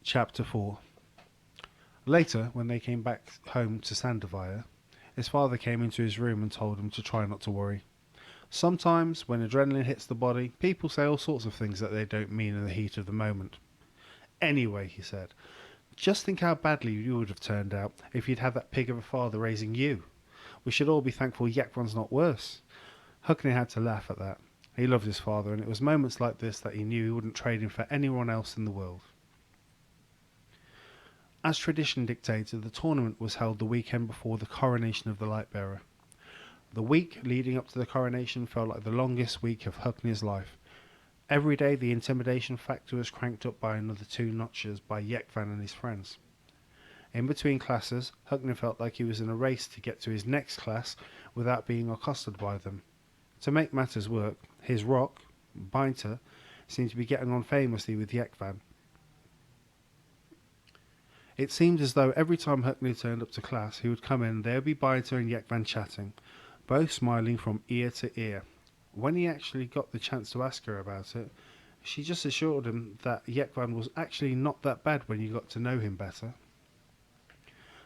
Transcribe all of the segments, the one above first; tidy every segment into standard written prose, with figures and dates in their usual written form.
Chapter 4. Later, when they came back home to Sandavire, his father came into his room and told him to try not to worry. Sometimes, when adrenaline hits the body, people say all sorts of things that they don't mean in the heat of the moment. Anyway, he said, just think how badly you would have turned out if you'd had that pig of a father raising you. We should all be thankful Yekvan's not worse. Hogni had to laugh at that. He loved his father, and it was moments like this that he knew he wouldn't trade him for anyone else in the world. As tradition dictated, the tournament was held the weekend before the coronation of the Lightbearer. The week leading up to the coronation felt like the longest week of Hogni's life. Every day the intimidation factor was cranked up by another 2 notches by Yekvan and his friends. In between classes, Hogni felt like he was in a race to get to his next class without being accosted by them. To make matters work, his rock, Beinter, seemed to be getting on famously with Yekvan. It seemed as though every time Hogni turned up to class, he would come in and there would be Beinter and Yekvan chatting, both smiling from ear to ear. When he actually got the chance to ask her about it, she just assured him that Yekvan was actually not that bad when you got to know him better.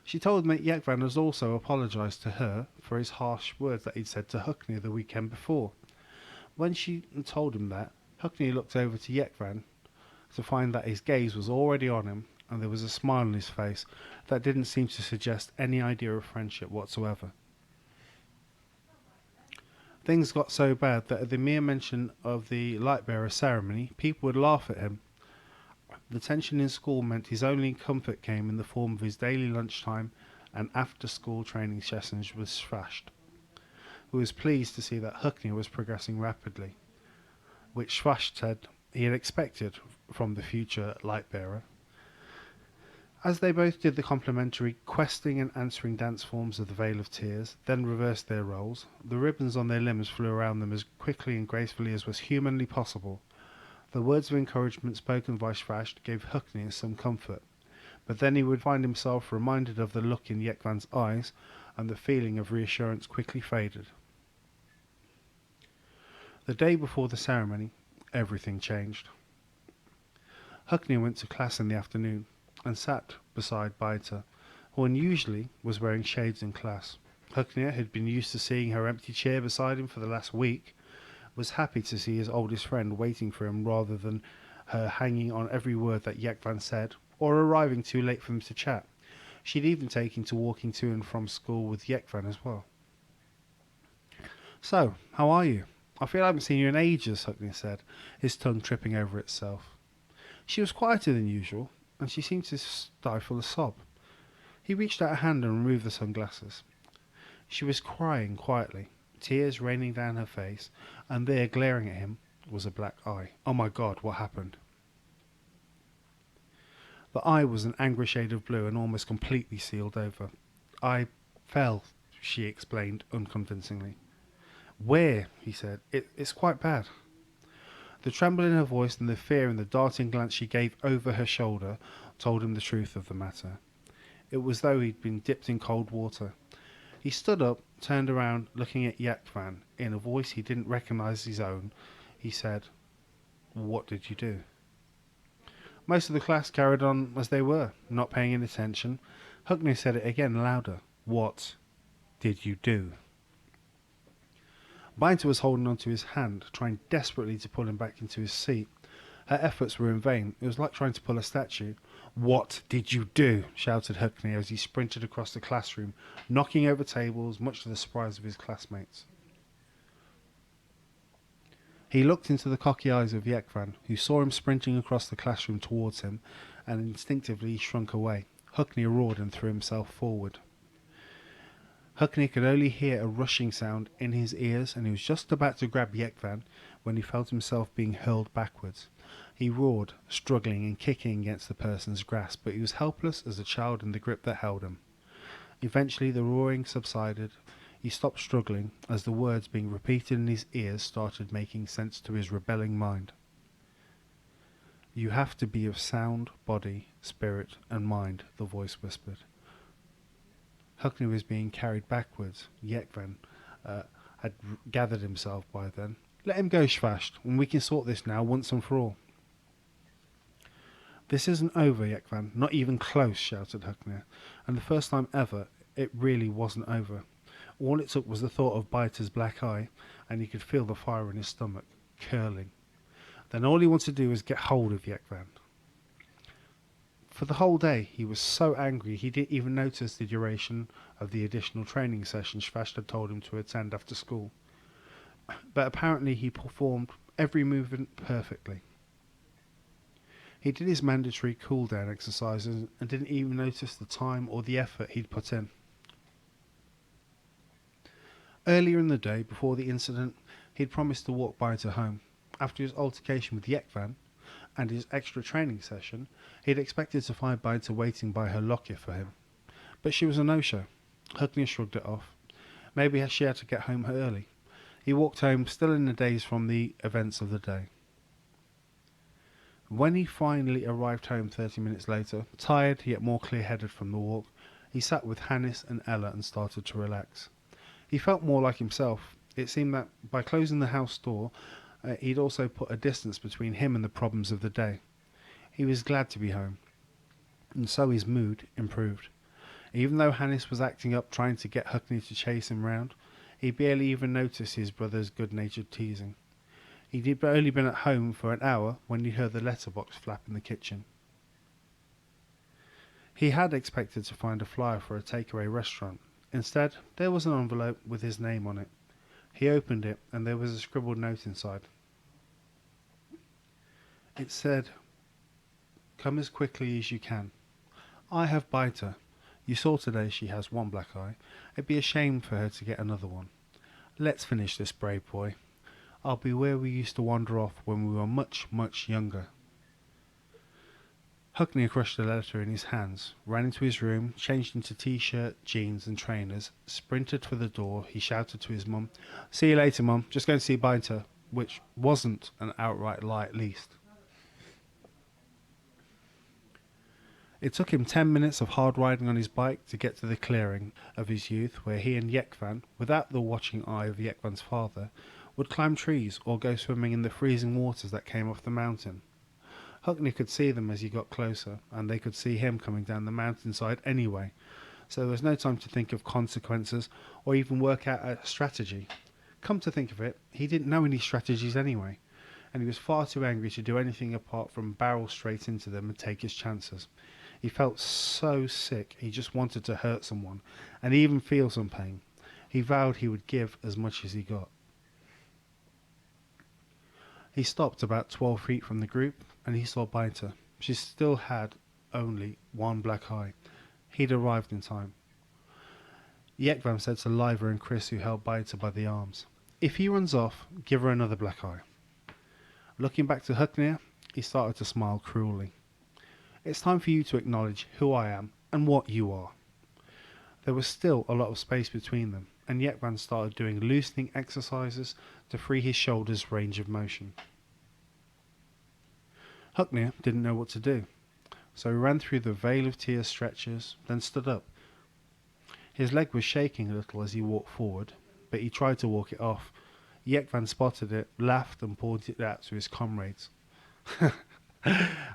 She told him that Yekvan has also apologised to her for his harsh words that he'd said to Hogni the weekend before. When she told him that, Hogni looked over to Yekvan to find that his gaze was already on him, and there was a smile on his face that didn't seem to suggest any idea of friendship whatsoever. Things got so bad that at the mere mention of the Lightbearer ceremony, people would laugh at him. The tension in school meant his only comfort came in the form of his daily lunchtime and after-school training sessions with Svasht, who was pleased to see that Hogni was progressing rapidly, which Svasht said he had expected from the future Lightbearer. As they both did the complimentary questing and answering dance forms of the Veil of Tears, then reversed their roles, the ribbons on their limbs flew around them as quickly and gracefully as was humanly possible. The words of encouragement spoken by Svasht gave Hogni some comfort, but then he would find himself reminded of the look in Yekvan's eyes, and the feeling of reassurance quickly faded. The day before the ceremony, everything changed. Hogni went to class in the afternoon and sat beside Beinter, who unusually was wearing shades in class. Hogni had been used to seeing her empty chair beside him for the last week, was happy to see his oldest friend waiting for him rather than her hanging on every word that Yekvan said, or arriving too late for them to chat. She'd even taken to walking to and from school with Yekvan as well. "So, how are you? I feel I haven't seen you in ages," Hogni said, his tongue tripping over itself. She was quieter than usual, and she seemed to stifle a sob. He reached out a hand and removed the sunglasses. She was crying quietly, tears raining down her face, and there, glaring at him, was a black eye. Oh my God, what happened? The eye was an angry shade of blue and almost completely sealed over. "I fell," she explained unconvincingly. "Where?" he said. It's quite bad." The tremble in her voice and the fear in the darting glance she gave over her shoulder told him the truth of the matter. It was as though he'd been dipped in cold water. He stood up, turned around, looking at Yekvan. In a voice he didn't recognise his own, he said, "What did you do?" Most of the class carried on as they were, not paying any attention. Hogni said it again, louder. "What did you do?" Beinter was holding onto his hand, trying desperately to pull him back into his seat. Her efforts were in vain. It was like trying to pull a statue. "What did you do?" shouted Hogni as he sprinted across the classroom, knocking over tables, much to the surprise of his classmates. He looked into the cocky eyes of Yekvan, who saw him sprinting across the classroom towards him, and instinctively shrunk away. Hogni roared and threw himself forward. Hogni could only hear a rushing sound in his ears, and he was just about to grab Yekvan when he felt himself being hurled backwards. He roared, struggling and kicking against the person's grasp, but he was helpless as a child in the grip that held him. Eventually the roaring subsided. He stopped struggling as the words being repeated in his ears started making sense to his rebelling mind. "You have to be of sound body, spirit and mind," the voice whispered. Hogni was being carried backwards. Yekvan had gathered himself by then. "Let him go, Svasht, and we can sort this now once and for all." "This isn't over, Yekvan, not even close," shouted Huknir, and the first time ever it really wasn't over. All it took was the thought of Biter's black eye, and he could feel the fire in his stomach, curling. Then all he wanted to do was get hold of Yekvan. For the whole day he was so angry he didn't even notice the duration of the additional training session Shvash had told him to attend after school. But apparently he performed every movement perfectly. He did his mandatory cool-down exercises and didn't even notice the time or the effort he'd put in. Earlier in the day, before the incident, he'd promised to walk Biter home. After his altercation with Yekvan and his extra training session, he'd expected to find Biter waiting by her locker for him. But she was a no-show. Hugni shrugged it off. Maybe she had to get home early. He walked home, still in a daze from the events of the day. When he finally arrived home 30 minutes later, tired yet more clear-headed from the walk, he sat with Hannes and Ella and started to relax. He felt more like himself. It seemed that by closing the house door, he'd also put a distance between him and the problems of the day. He was glad to be home, and so his mood improved. Even though Hannes was acting up trying to get Hukni to chase him round, he barely even noticed his brother's good-natured teasing. He'd only been at home for an hour when he heard the letterbox flap in the kitchen. He had expected to find a flyer for a takeaway restaurant. Instead, there was an envelope with his name on it. He opened it, and there was a scribbled note inside. It said, "Come as quickly as you can. I have Biter. You saw today she has one black eye. It'd be a shame for her to get another one. Let's finish this, brave boy. I'll be where we used to wander off when we were much, much younger." Hugni crushed the letter in his hands, ran into his room, changed into t-shirt, jeans and trainers, sprinted for the door. He shouted to his mum, "See you later, Mum. Just going to see Biter," which wasn't an outright lie at least. It took him 10 minutes of hard riding on his bike to get to the clearing of his youth where he and Yekvan, without the watching eye of Yekvan's father, would climb trees or go swimming in the freezing waters that came off the mountain. Hugni could see them as he got closer, and they could see him coming down the mountainside anyway, so there was no time to think of consequences or even work out a strategy. Come to think of it, he didn't know any strategies anyway, and he was far too angry to do anything apart from barrel straight into them and take his chances. He felt so sick he just wanted to hurt someone, and even feel some pain. He vowed he would give as much as he got. He stopped about 12 feet from the group, and he saw Biter. She still had only one black eye. He'd arrived in time. Yekvan said to Liva and Chris, who held Biter by the arms, "If he runs off, give her another black eye." Looking back to Huknir, he started to smile cruelly. "It's time for you to acknowledge who I am and what you are." There was still a lot of space between them, and Yekvan started doing loosening exercises to free his shoulders' range of motion. Huknir didn't know what to do, so he ran through the Vale of Tears stretches, then stood up. His leg was shaking a little as he walked forward, but he tried to walk it off. Yekvan spotted it, laughed and pointed it out to his comrades.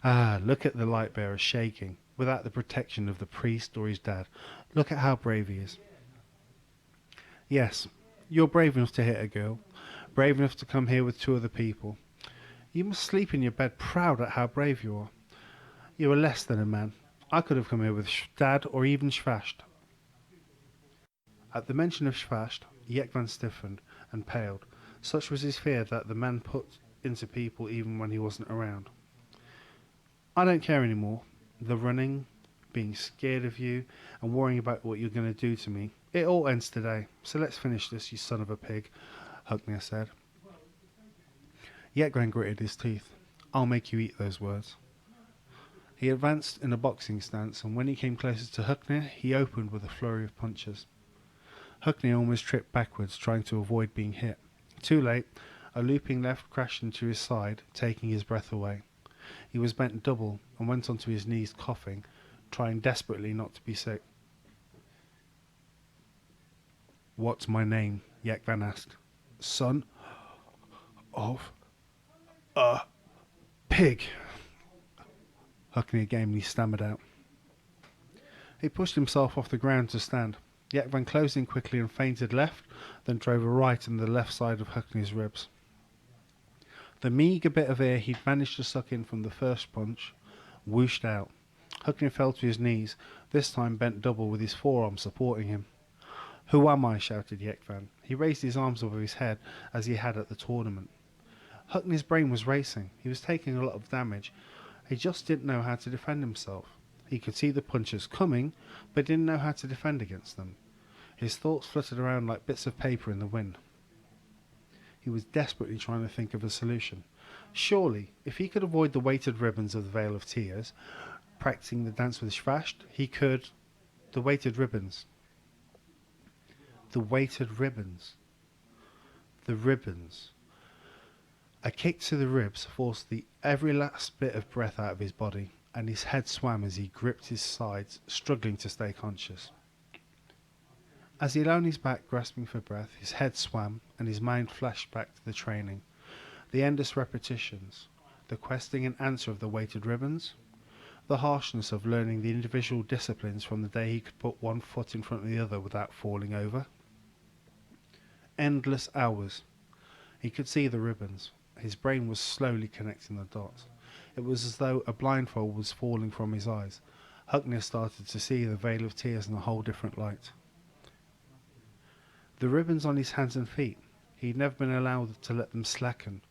"Ah, look at the light bearer shaking, without the protection of the priest or his dad. Look at how brave he is." "Yes, you're brave enough to hit a girl, brave enough to come here with 2 other people. You must sleep in your bed proud at how brave you are. You are less than a man. I could have come here with Dad or even Shvasht." At the mention of Shvasht, Yekvan stiffened and paled. Such was his fear that the man put into people even when he wasn't around. "I don't care anymore. The running, being scared of you, and worrying about what you're going to do to me. It all ends today, so let's finish this, you son of a pig," Hugni said. Yekvan gritted his teeth. "I'll make you eat those words." He advanced in a boxing stance, and when he came closer to Huknir, he opened with a flurry of punches. Huknir almost tripped backwards, trying to avoid being hit. Too late, a looping left crashed into his side, taking his breath away. He was bent double and went onto his knees coughing, trying desperately not to be sick. "What's my name?" Yekvan asked. "Son of a pig," Hogni gamely stammered out. He pushed himself off the ground to stand. Yekvan closed in quickly and feinted left, then drove a right in the left side of Hogni's ribs. The meagre bit of air he'd managed to suck in from the first punch whooshed out. Hogni fell to his knees, this time bent double with his forearm supporting him. "Who am I?" shouted Yekvan. He raised his arms above his head as he had at the tournament. Hogni's brain was racing. He was taking a lot of damage. He just didn't know how to defend himself. He could see the punches coming, but didn't know how to defend against them. His thoughts fluttered around like bits of paper in the wind. He was desperately trying to think of a solution. Surely, if he could avoid the weighted ribbons of the Veil of Tears, practicing the dance with Shvasht, he could... The weighted ribbons. The weighted ribbons. The ribbons. A kick to the ribs forced every last bit of breath out of his body, and his head swam as he gripped his sides, struggling to stay conscious. As he lay on his back grasping for breath, his head swam and his mind flashed back to the training, the endless repetitions, the questing and answer of the weighted ribbons, the harshness of learning the individual disciplines from the day he could put one foot in front of the other without falling over. Endless hours. He could see the ribbons. His brain was slowly connecting the dots. It was as though a blindfold was falling from his eyes. Hogni started to see the Veil of Tears in a whole different light. The ribbons on his hands and feet. He'd never been allowed to let them slacken.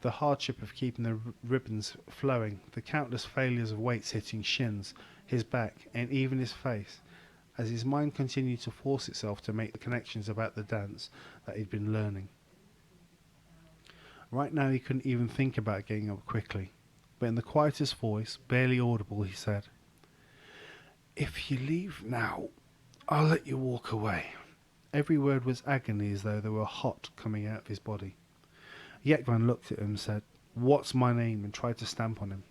The hardship of keeping the ribbons flowing, the countless failures of weights hitting shins, his back, and even his face, as his mind continued to force itself to make the connections about the dance that he'd been learning. Right now he couldn't even think about getting up quickly, but in the quietest voice, barely audible, he said, "If you leave now, I'll let you walk away." Every word was agony, as though they were hot coming out of his body. Yekvan looked at him and said, "What's my name?" and tried to stamp on him.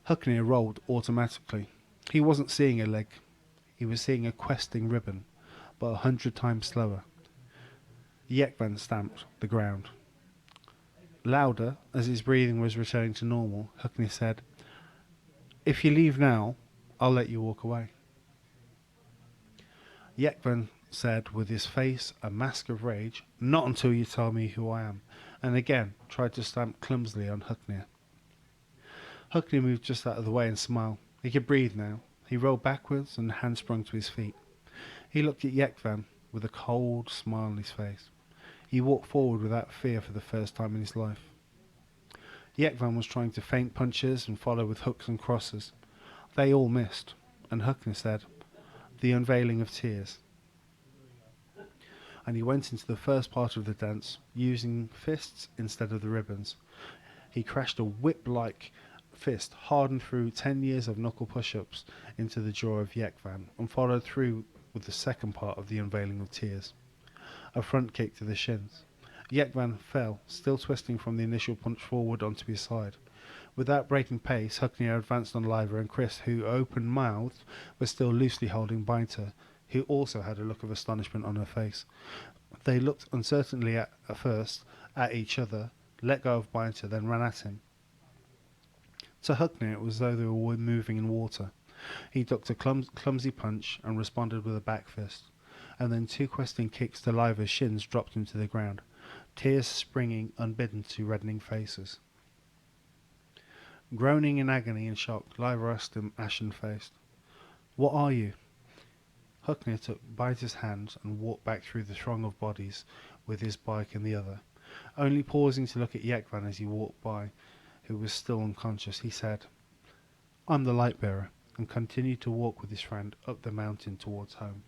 Hogni rolled automatically. He wasn't seeing a leg. He was seeing a questing ribbon, but 100 times slower. Yekvan stamped the ground. Louder, as his breathing was returning to normal, Hogni said, "If you leave now, I'll let you walk away." Yekvan said, with his face a mask of rage, "Not until you tell me who I am," and again tried to stamp clumsily on Hogni. Hogni moved just out of the way and smiled. He could breathe now. He rolled backwards and handsprung to his feet. He looked at Yekvan with a cold smile on his face. He walked forward without fear for the first time in his life. Yekvan was trying to feint punches and follow with hooks and crosses. They all missed, and Hogni said, "The unveiling of tears." And he went into the first part of the dance, using fists instead of the ribbons. He crashed a whip-like fist hardened through 10 years of knuckle push-ups into the jaw of Yekvan, and followed through with the second part of the unveiling of tears. A front kick to the shins. Yekvan fell, still twisting from the initial punch forward onto his side. Without breaking pace, Hogni advanced on Liva and Chris, who, open-mouthed, was still loosely holding Beinter, who also had a look of astonishment on her face. They looked uncertainly at first at each other, let go of Beinter, then ran at him. To Hogni it was as though they were moving in water. He ducked a clumsy punch and responded with a back fist, and then 2 questing kicks to Liva's shins dropped him to the ground, tears springing unbidden to reddening faces. Groaning in agony and shock, Liva asked him, ashen-faced, "What are you?" Hogni took Beinter's hand and walked back through the throng of bodies with his bike in the other. Only pausing to look at Yekvan as he walked by, who was still unconscious, he said, "I'm the light bearer," and continued to walk with his friend up the mountain towards home.